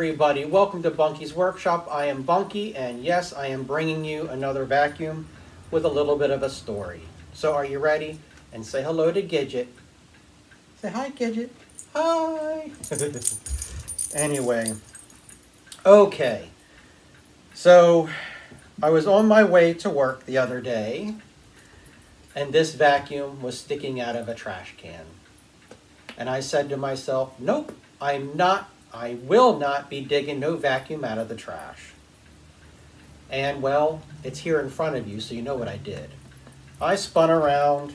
everybody, welcome to Bunky's Workshop. I am Bunky, and yes, I am bringing you another vacuum with a little bit of a story. So are you ready? And say hello to Gidget. Say hi, Gidget. Hi. Anyway, okay. So I was on my way to work the other day, and this vacuum was sticking out of a trash can. And I said to myself, nope, I will not be digging no vacuum out of the trash. And well, it's here in front of you, so you know what I did. I spun around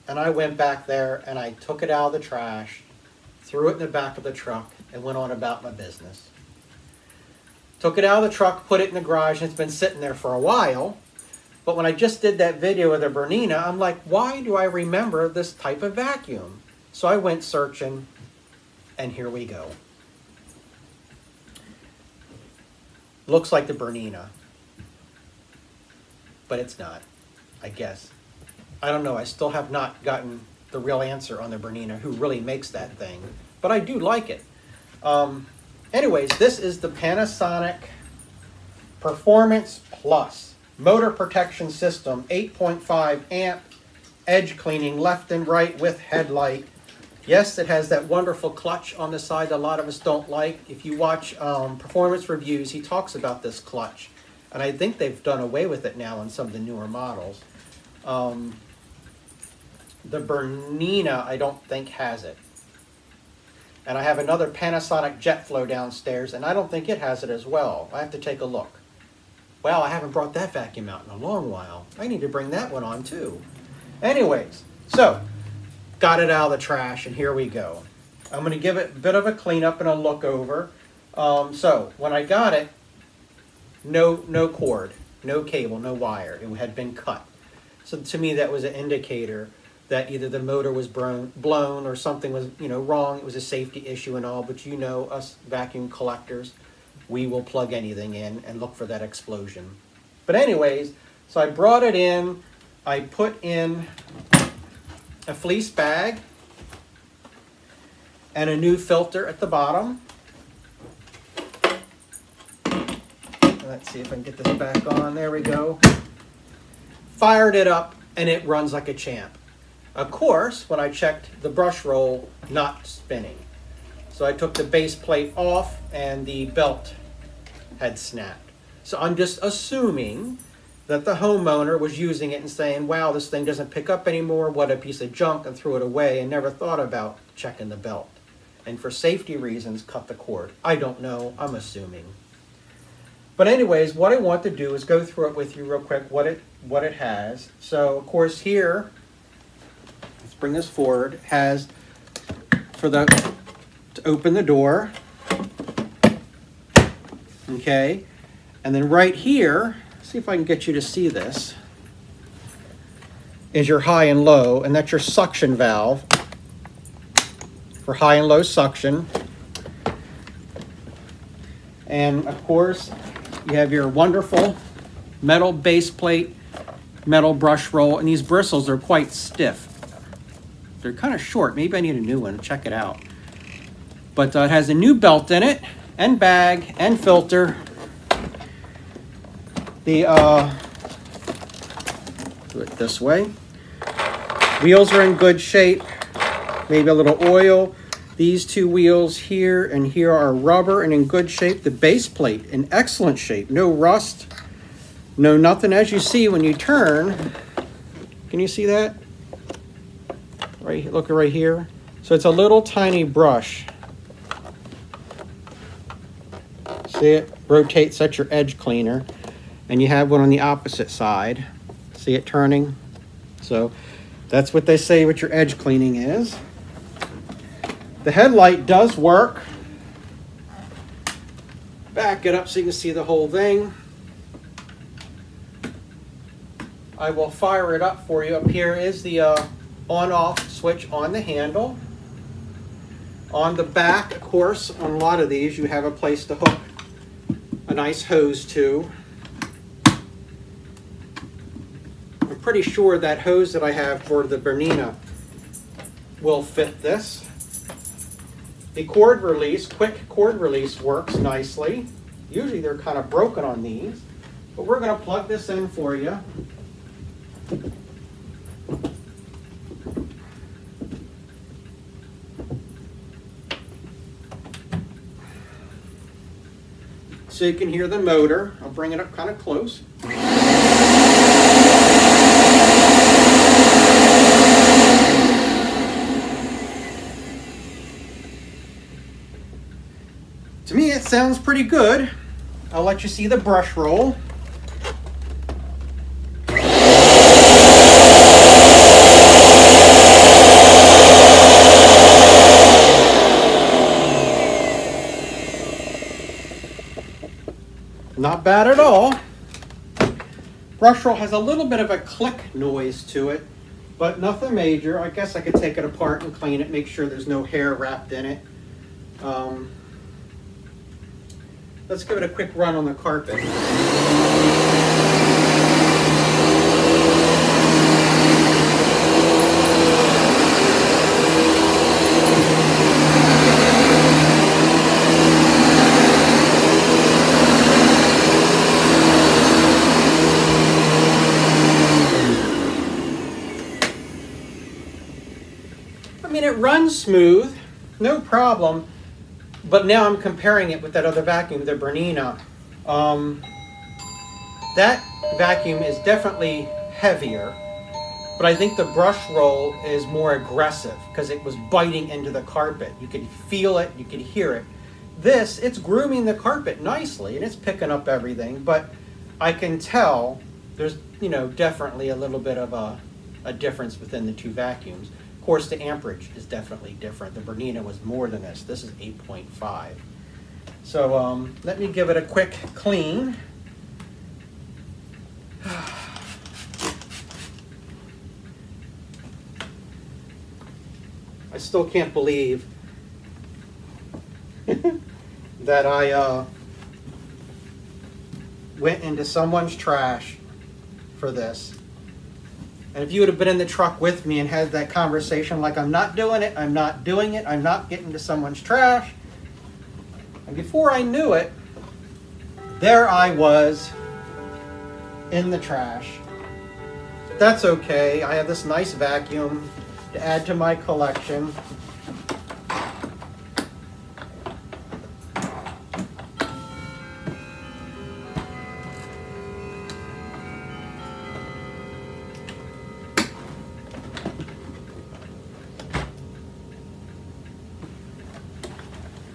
and I went back there and I took it out of the trash, threw it in the back of the truck, and went on about my business. Took it out of the truck, put it in the garage, and it's been sitting there for a while. But when I just did that video with the Bernina, I'm like, why do I remember this type of vacuum? So I went searching, and here we go. Looks like the Bernina, but it's not, I guess. I don't know, I still have not gotten the real answer on the Bernina, who really makes that thing, but I do like it. Anyways, this is the Panasonic Performance Plus Motor Protection System, 8.5 amp, edge cleaning left and right with headlight. Yes, it has that wonderful clutch on the side that a lot of us don't like. If you watch performance reviews, he talks about this clutch. And I think they've done away with it now on some of the newer models. The Bernina, I don't think, has it. And I have another Panasonic JetFlow downstairs, and I don't think it has it as well. I have to take a look. Well, I haven't brought that vacuum out in a long while. I need to bring that one on too. Anyways, so got it out of the trash, and here we go. I'm going to give it a bit of a cleanup and a look over. So when I got it, no cord, no cable, no wire. It had been cut. So to me, that was an indicator that either the motor was blown or something was, wrong. It was a safety issue and all. But us vacuum collectors, we will plug anything in and look for that explosion. But anyways, so I brought it in. I put in a fleece bag and a new filter at the bottom. Let's see if I can get this back on. There we go. Fired it up, and it runs like a champ. Of course, when I checked the brush roll, not spinning. So I took the base plate off, and the belt had snapped. So I'm just assuming that the homeowner was using it and saying, wow, this thing doesn't pick up anymore, what a piece of junk, and threw it away, and never thought about checking the belt. And for safety reasons, cut the cord. I don't know, I'm assuming. But anyways, what I want to do is go through it with you real quick, what it has. So, of course, here, let's bring this forward, has to open the door, okay, and then right here, see if I can get you to see this, is your high and low, and that's your suction valve for high and low suction. And of course, you have your wonderful metal base plate, metal brush roll, and these bristles are quite stiff. They're kind of short. Maybe I need a new one. Check it out. But it has a new belt in it, and bag, and filter. The do it this way. Wheels are in good shape. Maybe a little oil. These two wheels here and here are rubber and in good shape. The base plate in excellent shape. No rust, no nothing. As you see when you turn, can you see that? Right, look right here. So it's a little tiny brush. See it? Rotates, that's your edge cleaner. And you have one on the opposite side. See it turning? So that's what they say what your edge cleaning is. The headlight does work. Back it up so you can see the whole thing. I will fire it up for you. Up here is the on-off switch on the handle. On the back, of course, on a lot of these, you have a place to hook a nice hose to. I'm pretty sure that hose that I have for the Bernina will fit this. The cord release, quick cord release works nicely. Usually they're kind of broken on these, but we're going to plug this in for you. So you can hear the motor. I'll bring it up kind of close. To me, it sounds pretty good. I'll let you see the brush roll. Not bad at all. Brush roll has a little bit of a click noise to it, but nothing major. I guess I could take it apart and clean it, make sure there's no hair wrapped in it. Let's give it a quick run on the carpet. I mean, it runs smooth, no problem. But now I'm comparing it with that other vacuum, the Bernina. That vacuum is definitely heavier, but I think the brush roll is more aggressive because it was biting into the carpet. You could feel it, you could hear it. This, it's grooming the carpet nicely and it's picking up everything, but I can tell there's, you know, definitely a little bit of a difference within the two vacuums. Of course, the amperage is definitely different. The Bernina was more than this. This is 8.5. So let me give it a quick clean. I still can't believe that I went into someone's trash for this. And if you would have been in the truck with me and had that conversation like, I'm not doing it, I'm not doing it, I'm not getting to someone's trash. And before I knew it, there I was in the trash. That's okay. I have this nice vacuum to add to my collection.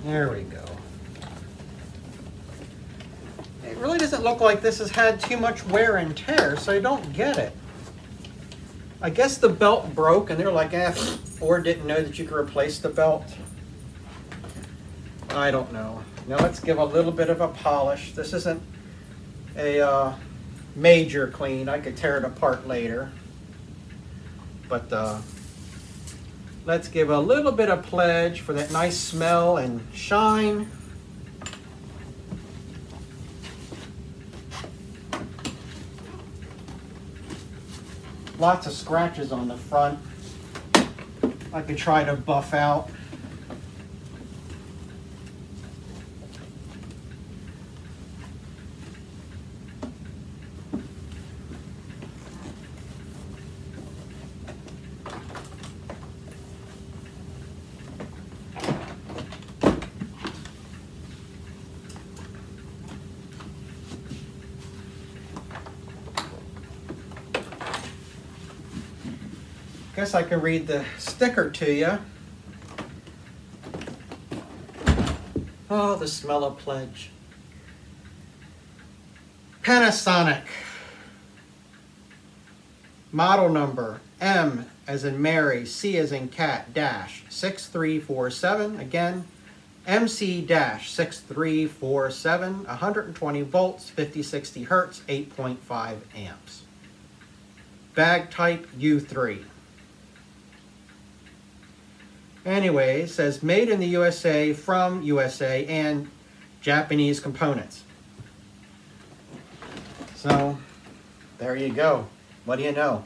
There we go. It really doesn't look like this has had too much wear and tear, so I don't get it. I guess the belt broke and they're like, or didn't know that you could replace the belt. I don't know. Now let's give a little bit of a polish. This isn't a major clean. I could tear it apart later. But let's give a little bit of pledge for that nice smell and shine. Lots of scratches on the front. I could try to buff out. Guess I can read the sticker to you. Oh, the smell of pledge. Panasonic. Model number M as in Mary, C as in cat, dash 6347. Again, MC-6347, 120 volts, 50-60 hertz, 8.5 amps. Bag type U3. Anyway, it says made in the USA, from USA, and Japanese components. So, there you go. What do you know?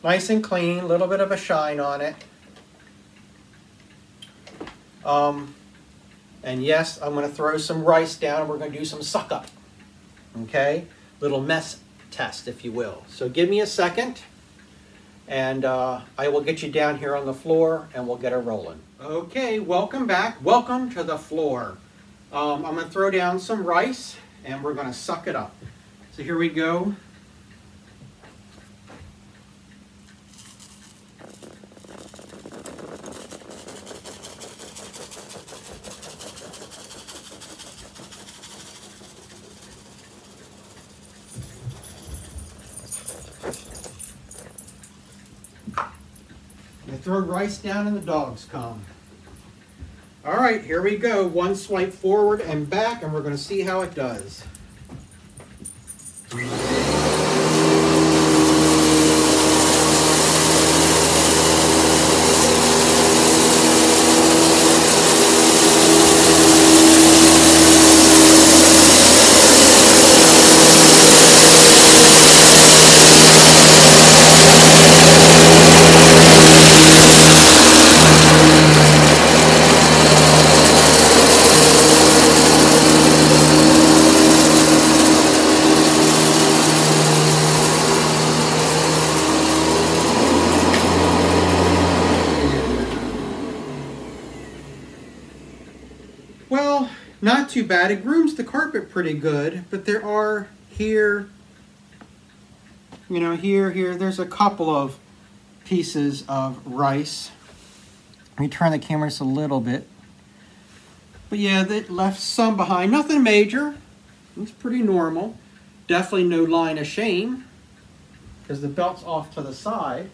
Nice and clean, a little bit of a shine on it. And yes, I'm going to throw some rice down and we're going to do some suck up. Okay? Little mess test, if you will. So give me a second and I will get you down here on the floor and we'll get her rolling. Okay, welcome back. Welcome to the floor. I'm going to throw down some rice and we're going to suck it up. So here we go. Throw rice down and the dogs come. All right, here we go. One swipe forward and back, and we're going to see how it does. Well, not too bad. It grooms the carpet pretty good, but there are here, you know, here, there's a couple of pieces of rice. Let me turn the camera just a little bit. But yeah, that left some behind. Nothing major. It's pretty normal. Definitely no line of shame because the belt's off to the side.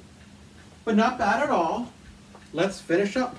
But not bad at all. Let's finish up.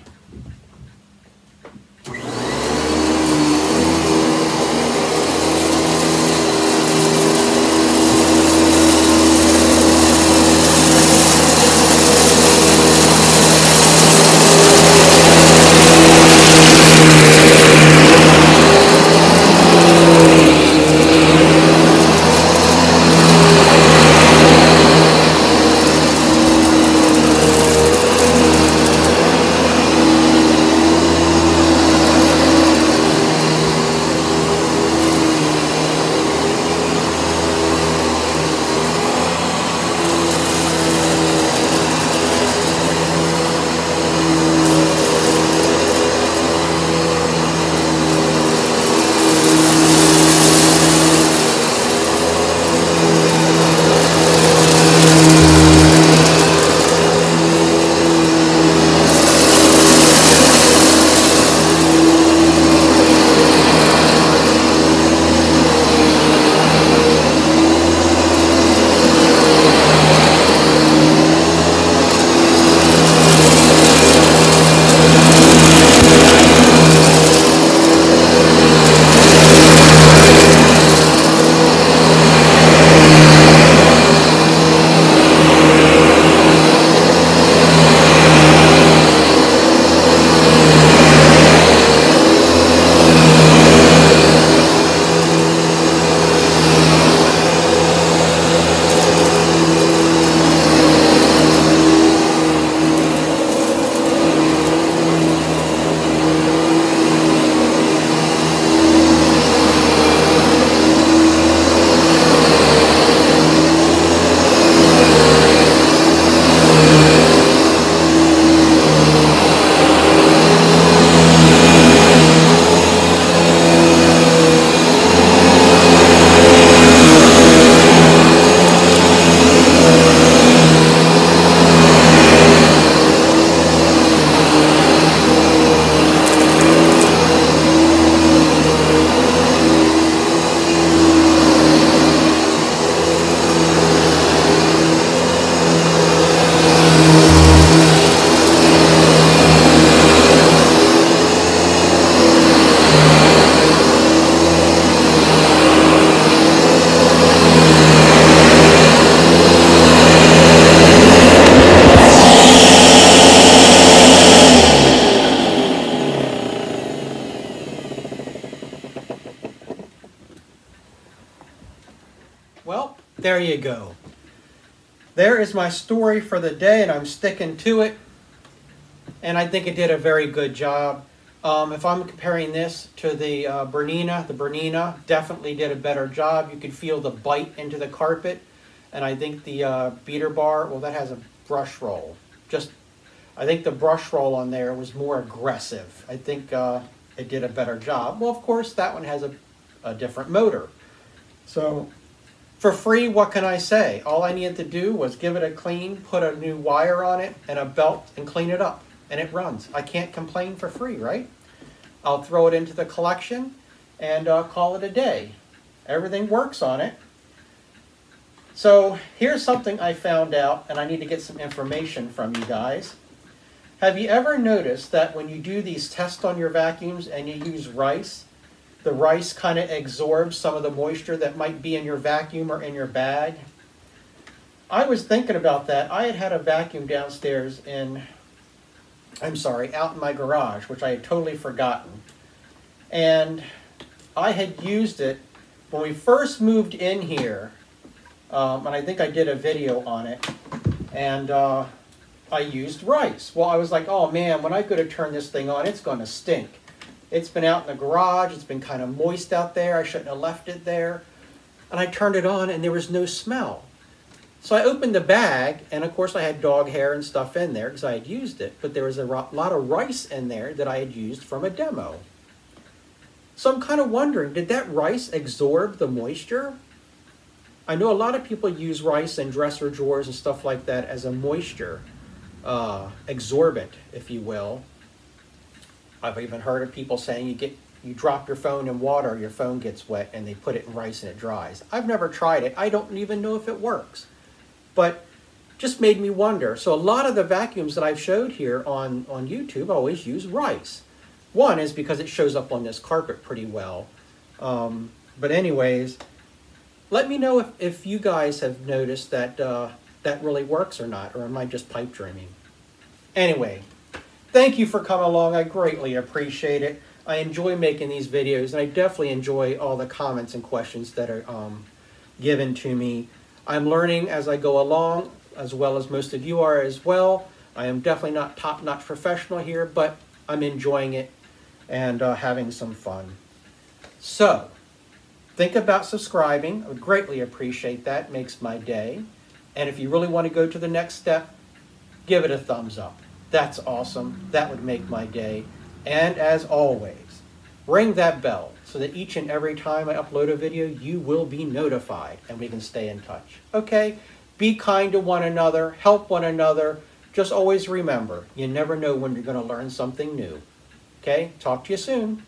Well, there you go. There is my story for the day, and I'm sticking to it. And I think it did a very good job. If I'm comparing this to the Bernina definitely did a better job. You could feel the bite into the carpet. And I think the beater bar, well, that has a brush roll. I think the brush roll on there was more aggressive. I think it did a better job. Well, of course, that one has a different motor. So for free, what can I say? All I needed to do was give it a clean, put a new wire on it and a belt and clean it up. And it runs. I can't complain for free, right? I'll throw it into the collection and call it a day. Everything works on it. So here's something I found out, and I need to get some information from you guys. Have you ever noticed that when you do these tests on your vacuums and you use rice, the rice kind of absorbs some of the moisture that might be in your vacuum or in your bag? I was thinking about that. I had a vacuum downstairs out in my garage, which I had totally forgotten. And I had used it when we first moved in here. And I think I did a video on it, and I used rice. Well, I was like, oh man, when I go to turn this thing on, it's going to stink. It's been out in the garage, it's been kind of moist out there, I shouldn't have left it there. And I turned it on and there was no smell. So I opened the bag, and of course I had dog hair and stuff in there because I had used it, but there was a lot of rice in there that I had used from a demo. So I'm kind of wondering, did that rice absorb the moisture? I know a lot of people use rice in dresser drawers and stuff like that as a moisture absorbent, if you will. I've even heard of people saying you drop your phone in water, your phone gets wet, and they put it in rice and it dries. I've never tried it. I don't even know if it works. But just made me wonder. So a lot of the vacuums that I've showed here on YouTube always use rice. One is because it shows up on this carpet pretty well. But anyways, let me know if you guys have noticed that that really works or not, or am I just pipe dreaming? Anyway, thank you for coming along. I greatly appreciate it. I enjoy making these videos, and I definitely enjoy all the comments and questions that are given to me. I'm learning as I go along, as well as most of you are as well. I am definitely not top-notch professional here, but I'm enjoying it and having some fun. So, think about subscribing. I would greatly appreciate that. It makes my day. And if you really want to go to the next step, give it a thumbs up. That's awesome. That would make my day. And as always, ring that bell so that each and every time I upload a video, you will be notified and we can stay in touch. Okay? Be kind to one another. Help one another. Just always remember, you never know when you're going to learn something new. Okay? Talk to you soon.